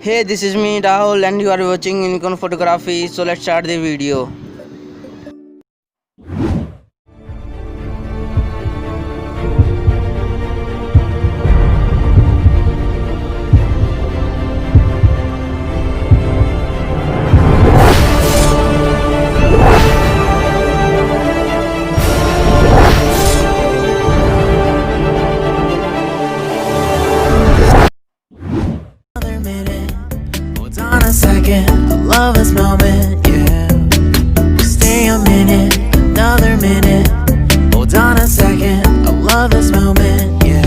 Hey, this is me Rahul and you are watching Unicorn Photography. So let's start the video. Second, I love this moment, yeah. Stay a minute, another minute. Hold on a second, I love this moment, yeah.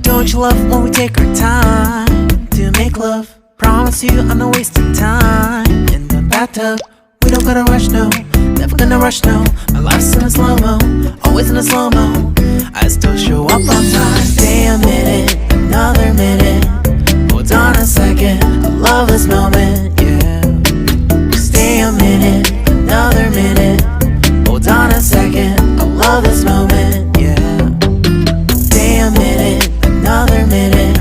Don't you love when we take our time to make love? Promise you I'm not wasting time in the bathtub. We don't gotta rush, no, never gonna rush, no. My life's in a slow-mo, always in a slow-mo. I still show up on time. Stay a minute, another minute. Hold on a second, I love this moment, yeah. Stay a minute, another minute. Hold on a second, I love this moment, yeah. Stay a minute, another minute.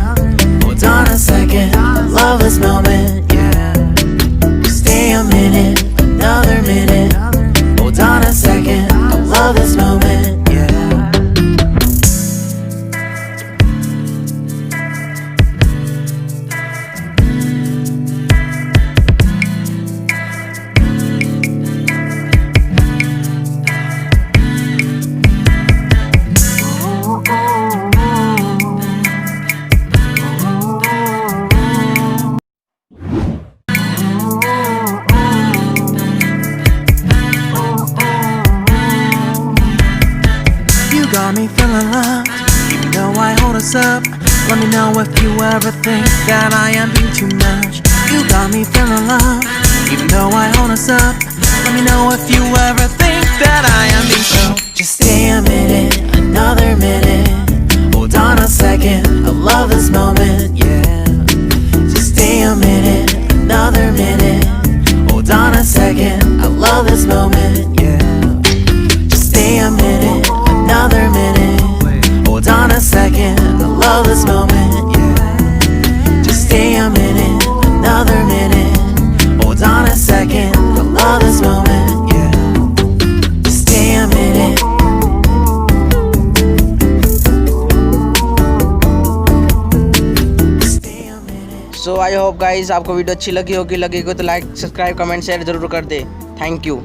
Hold on a second, I love this moment, yeah. Stay a minute, another minute. Hold on a second, I love this moment, yeah. You got me feeling loved, even though I hold us up. Let me know if you ever think that I am being too much. You got me feeling loved, even though I hold us up. Let me know if you ever think that I am being so. Just stay a minute, another minute. Hold on a second, I love this moment, yeah. Just stay a minute, another minute. Hold on a second, I love this moment, yeah. Just stay a minute, another minute. Hold on a second, I love this moment, yeah. Just stay a minute, another minute. Hold on a second, I love this moment, yeah. Just stay a minute. Stay a minute. So I hope guys आपको video अच्छी लगी होगी, तो like subscribe comment share जरूर कर दे. Thank you.